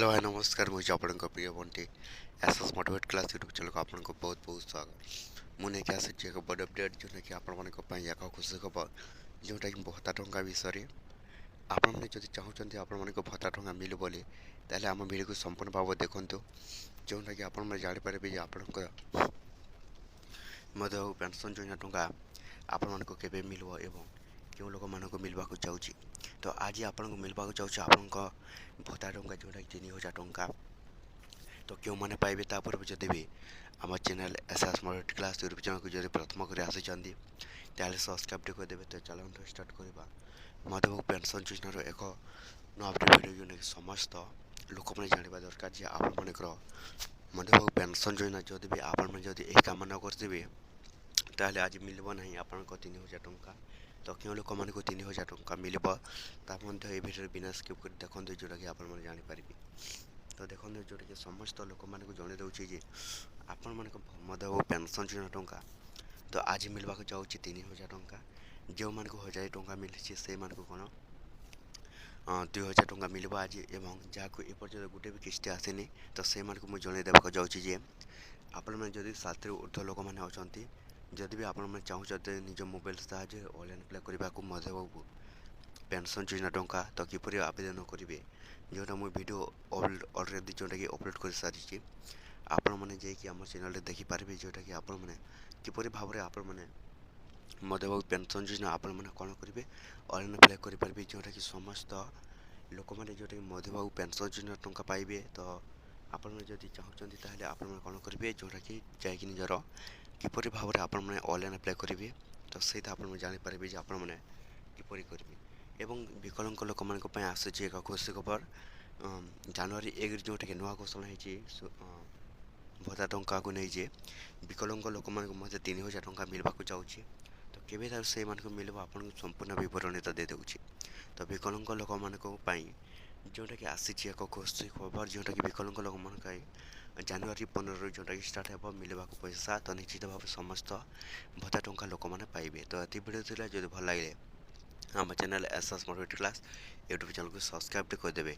Hello hi नमस्कार मुझे आपको प्रिय Bunty SS motivate class YouTube channel को आपको बहुत बहुत स्वागत मुझे क्या आसी एक बड़ अपडेट जोटा कि आप खुशी खबर जोटा कि भत्ता टंका विषय आपने जब चाहते आपण भत्ता टंका मिल बोली ताहले आम वीडियो को संपूर्ण भाव देखु जोटा कि आप जापारे आपण पेंशन योजना टंका आपण को केबे मिलबो एवं क्यों लोक मानक मिलवाक चाहूँगी तो आज आपको मिलवाक चाहूँ आपण भत्ता टंका जोटा कि 3000 टंका तो क्यों मैंने पाइबे तापर भी जदि भी आम channel SS motivate class YouTube channel को जब प्रथम कर आसी सब्सक्राइब टी करदे तो चलो स्टार्ट करवा मधुबाबू पेंशन योजनार एक नुआ अपडेट भिडियो जो समस्त लोक मैंने जानवा दरकार जे आपंकर मधुबाबू पेंशन योजना जदि भी आपण जदि यही काम न करते ताहले आज मिलबो नहीं आपण 3000 टंका तो क्यों लोक मान 3000 टंका मिलबो ता मध्ये ए भिडियो बिना स्किप कर देखते जोटा कि आपण जानी पारिबे तो देखते जोटा कि समस्त लोक मान जन दूसरी जे आपण मान मधुबाबू पेंशन योजना टंका तो आज मिलवाक चाहूँगी 3000 टंका जो मान 1000 टंका मिली से मान कौन 2000 टंका मिल आज एवं जहाँ एपर्यंत गोटे भी किस्ती आसनी तो से मुझे जन देवाक चाहूँगी जे आपण मैंने जदि 60 ऊर्ध्व लोक मैंने अच्छा जदि भी आपण मैंने चाहते निज मोबाइल साहाଯ୍य ऑनलाइन अप्लाई करने को मधुबाबू पेंशन योजना टंका तो किपर आवेदन करेंगे जोटा मुझे वीडियो अलरेडी जोटा कि अपलोड कर सारी आपण मैंने जाकि आम चैनल देखिपारे जोटा कि आपण मैंने किपर भाव में आपण मैंने मधुबाबू पेंशन योजना आपण मैंने कौन करेंगे ऑनलाइन अप्लाई करेंगे जोटा कि समस्त लोक मैंने जोटा कि मधुबाबू पेंशन योजना टंका पाइबे तो आपण जदि चाहते ताहले आपण मैंने कौन करेंगे जोटा कि जाकि निजर किपर भाव में आपण मैंने ऑनलाइन अप्लाई करेंगे तो सही आप जानीपारे जे आपण मैंने किपर करेंगे एवं विकलांग लोक मान आसूँ एक खुशी खबर जनवरी 1 जोटा कि नुआ घोषणा हो भत्ता टंका को नहीं जे विकलांग लोक मान 3000 टंका मिलवाक चाहूँगी तो केवे से मिल आप संपूर्ण बरणी तो दे दूँ तो विकलांग लोक मान जोटा कि आसी एक खुशी खबर जोटा कि विकलांग लोक मान जनवरी 15 जोटा कि स्टार्ट हो मिलवाक पैसा तो निश्चित भाव समस्त भत्ता टंका लोक मैंने पाइबे तो ये वीडियो थी जो भल लगे आम channel SS motivate class YouTube channel को सब्सक्राइब करदेवे।